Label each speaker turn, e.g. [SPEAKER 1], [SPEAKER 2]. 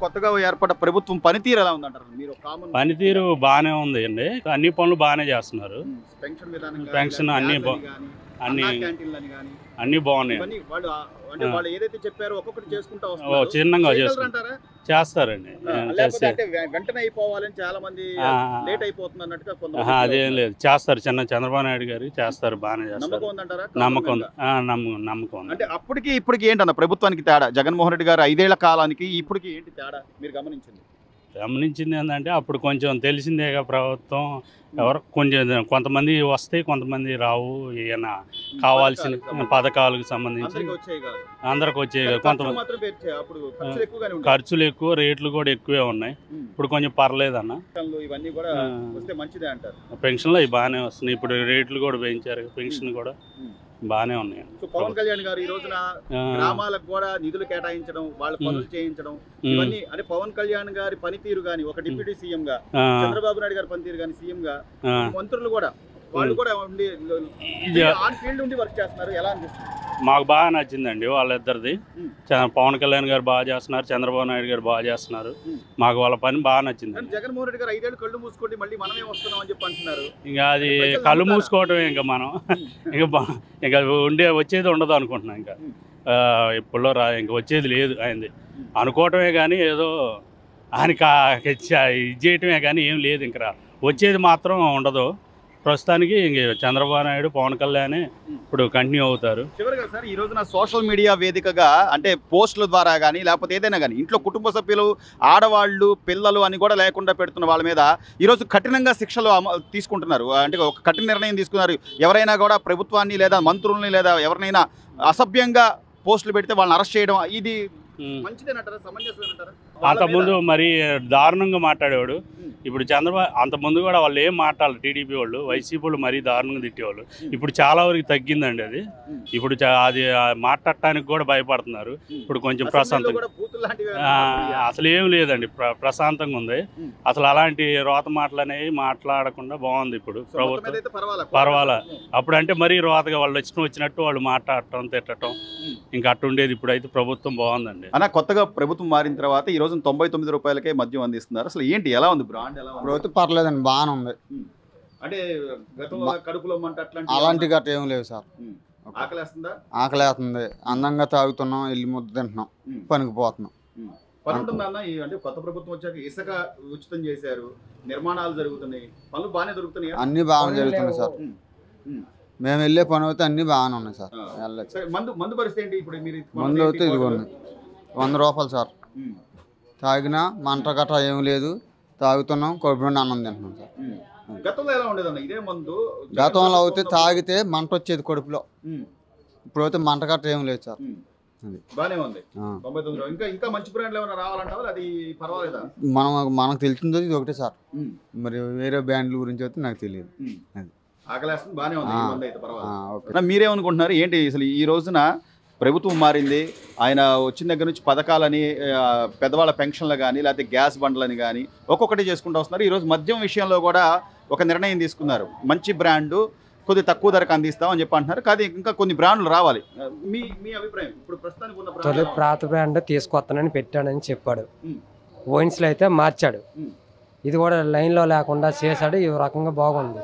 [SPEAKER 1] కొత్తగా ఏర్పడ్డ ప్రభుత్వం పనితీరు ఎలా ఉందంటారు మీరు?
[SPEAKER 2] పనితీరు బాగానే ఉంది అండి. అన్ని పనులు బాగానే చేస్తున్నారు. పెన్షన్ అన్ని అన్ని బాగున్నాయి.
[SPEAKER 1] వాళ్ళు ఏదైతే చెప్పారో ఒక్కొక్కటి చేసుకుంటా
[SPEAKER 2] చిన్నగా చేస్తారండి.
[SPEAKER 1] వెంటనే అయిపోవాలని చాలా మంది లేట్ అయిపోతుంది అన్నట్టుగా
[SPEAKER 2] అదేం లేదు, చేస్తారు. చంద్రబాబు నాయుడు గారు చేస్తారు, బాగానే చేస్తారు. నమ్మకం
[SPEAKER 1] అంటే అప్పటికి ఇప్పటికి ఏంటన్న ప్రభుత్వానికి తేడా? జగన్మోహన్ రెడ్డి గారు 5 ఏళ్ల కాలానికి ఇప్పటికి ఏంటి తేడా మీరు
[SPEAKER 2] గమనించింది ఏంటంటే అప్పుడు కొంచెం తెలిసిందేగా ప్రభుత్వం ఎవరు కొంతమంది వస్తాయి, కొంతమంది రావు. ఏమైనా కావాల్సిన పథకాలకు సంబంధించి అందరికి వచ్చాయి కదా. కొంతమంది ఖర్చులు ఎక్కువ, రేట్లు కూడా ఎక్కువే ఉన్నాయి. ఇప్పుడు కొంచెం పర్లేదన్న. పెన్షన్లు అవి బాగానే వస్తున్నాయి. ఇప్పుడు రేట్లు కూడా పెంచారు, పెన్షన్ కూడా బాగానే ఉన్నాయి.
[SPEAKER 1] పవన్ కళ్యాణ్ గారు ఈ రోజున గ్రామాలకు కూడా నిధులు కేటాయించడం, వాళ్ళ పనులు చేయించడం, ఇవన్నీ అంటే పవన్ కళ్యాణ్ గారి పనితీరు గాని, ఒక డిప్యూటీ సీఎం గా చంద్రబాబు నాయుడు గారి పనితీరు గాని, సీఎం గా మంత్రులు కూడా వాళ్ళు కూడా ఉండి ఆన్ ఫీల్డ్ ఉండి వర్క్ చేస్తున్నారు. ఎలా అనిపిస్తుంది?
[SPEAKER 2] మాకు బాగా నచ్చిందండి వాళ్ళిద్దరిది. పవన్ కళ్యాణ్ గారు బాగా చేస్తున్నారు, చంద్రబాబు నాయుడు గారు బాగా చేస్తున్నారు. మాకు వాళ్ళ పని బాగా నచ్చింది.
[SPEAKER 1] జగన్మోహన్ రెడ్డి గారు 5 ఏళ్ళు కళ్ళు మూసుకోండి మళ్ళీ మనమే వస్తున్నాం అని చెప్పి అంటున్నారు.
[SPEAKER 2] ఇంకా అది కళ్ళు మూసుకోవటమే. ఇంకా మనం ఇంకా వచ్చేది ఉండదు అనుకుంటున్నాం. ఇంకా ఇప్పుడు ఇంకా వచ్చేది లేదు ఆయనది అనుకోవటమే కానీ, ఏదో ఆయనకి ఇది చేయటమే కానీ ఏం లేదు. ఇంకా వచ్చేది మాత్రం ఉండదు. ప్రస్తుతానికి ఇంక చంద్రబాబు నాయుడు, పవన్ కళ్యాణ్ ఇప్పుడు కంటిన్యూ అవుతారు.
[SPEAKER 1] చివరిగా సార్, ఈ రోజున సోషల్ మీడియా వేదికగా అంటే పోస్టుల ద్వారా కానీ లేకపోతే ఏదైనా కానీ ఇంట్లో కుటుంబ సభ్యులు, ఆడవాళ్ళు, పిల్లలు అని కూడా లేకుండా పెడుతున్న వాళ్ళ మీద ఈరోజు కఠినంగా శిక్షలు తీసుకుంటున్నారు. అంటే ఒక కఠిన నిర్ణయం తీసుకున్నారు. ఎవరైనా కూడా ప్రభుత్వాన్ని లేదా మంత్రుల్ని లేదా ఎవరినైనా అసభ్యంగా పోస్టులు పెడితే వాళ్ళని అరెస్ట్ చేయడం, ఇది మంచిదేనంటారా, సమంజసమేనంటారా?
[SPEAKER 2] అంతకుముందు మరి దారుణంగా మాట్లాడేవాడు. ఇప్పుడు చంద్రబాబు అంతకుముందు కూడా వాళ్ళు ఏం మాట్లాడాలి, టీడీపీ వాళ్ళు, వైసీపీ వాళ్ళు మరీ దారుణంగా తిట్టేవాళ్ళు. ఇప్పుడు చాలా వరకు తగ్గిందండి అది. ఇప్పుడు అది మాట్లాడటానికి కూడా భయపడుతున్నారు. ఇప్పుడు కొంచెం ప్రశాంతంగా, అసలు ఏం లేదండి, ప్రశాంతంగా ఉంది. అసలు అలాంటి రోత మాటలు అనేవి మాట్లాడకుండా బాగుంది ఇప్పుడు ప్రభుత్వం. పర్వాలా. అప్పుడు అంటే మరీ రోతగా వాళ్ళు వచ్చినట్టు వాళ్ళు మాట్లాడటం, తిట్టడం, ఇంకా అట్టు ఉండేది. ఇప్పుడు అయితే ప్రభుత్వం బాగుందండి.
[SPEAKER 1] అన్న, కొత్తగా ప్రభుత్వం మారిన తర్వాత ఈ రోజు 99 రూపాయలకే మద్యం అందిస్తున్నారు. అసలు ఏంటి, ఎలా ఉంది బ్రాండ్?
[SPEAKER 3] ప్రభుత్వం పర్లేదండి, బాగానే ఉంది.
[SPEAKER 1] అంటే కడుపులో మంట
[SPEAKER 3] అలాంటి గట్ట ఏం లేవు సార్. ఆకలేస్తుంది, అందంగా తాగుతున్నాం, ఇల్లు ముద్ద తింటున్నాం, పనికి పోతున్నాం.
[SPEAKER 1] అంటే కొత్త ప్రభుత్వం వచ్చాక ఇసుక ఉచితం చేశారు, నిర్మాణాలు జరుగుతున్నాయి, పనులు బాగానే దొరుకుతున్నాయి,
[SPEAKER 3] అన్ని బాగానే జరుగుతున్నాయి సార్. మేము వెళ్ళే పని అయితే అన్ని బాగానే ఉన్నాయి సార్.
[SPEAKER 1] మందు పరిస్థితి ఏంటి ఇప్పుడు?
[SPEAKER 3] మందు అయితే ఇదిగోండి 100 రూపాయలు సార్. తాగినా మంట గట్రా ఏం లేదు, తాగుతున్నాం, కడుపు నుండి అన్నం తింటున్నాం సార్.
[SPEAKER 1] గతంలో ఎలా ఉండేదన్న ఇదే మందు?
[SPEAKER 3] గతంలో అయితే తాగితే మంట వచ్చేది కడుపులో, ఇప్పుడైతే మంట గట్రా ఏం లేదు సార్.
[SPEAKER 1] బానే ఉంది. 99. ఇంకా మంచి బ్రాండ్లు ఏమైనా రావాలంటావా? అది పర్వాలేదా?
[SPEAKER 3] మనకు తెలిసింది ఇది ఒకటే సార్. మరి వేరే బ్రాండ్ల గురించి అయితే నాకు తెలియదు.
[SPEAKER 1] ఆకలేస్తుంది, బానే ఉంది. మీరేమనుకుంటున్నారు ఏంటి అసలు? ఈ రోజున ప్రభుత్వం మారింది, ఆయన వచ్చిన దగ్గర నుంచి పథకాలని, పెద్దవాళ్ళ పెన్షన్లు కానీ లేకపోతే గ్యాస్ బండ్లని కానీ ఒక్కొక్కటి చేసుకుంటూ వస్తున్నారు. ఈరోజు మద్యం విషయంలో కూడా ఒక నిర్ణయం తీసుకున్నారు. మంచి బ్రాండు కొద్దిగా తక్కువ ధరకు అందిస్తామని చెప్పి అంటున్నారు. కానీ ఇంకా కొన్ని బ్రాండ్లు రావాలి. మీ అభిప్రాయం? ఇప్పుడు ప్రస్తుతానికి
[SPEAKER 4] ప్రాత బ్రాండ్ తీసుకొస్తానని పెట్టాడని చెప్పాడు. వైన్స్లో అయితే మార్చాడు. ఇది కూడా లైన్లో లేకుండా చేశాడు. ఈ రకంగా బాగుంది.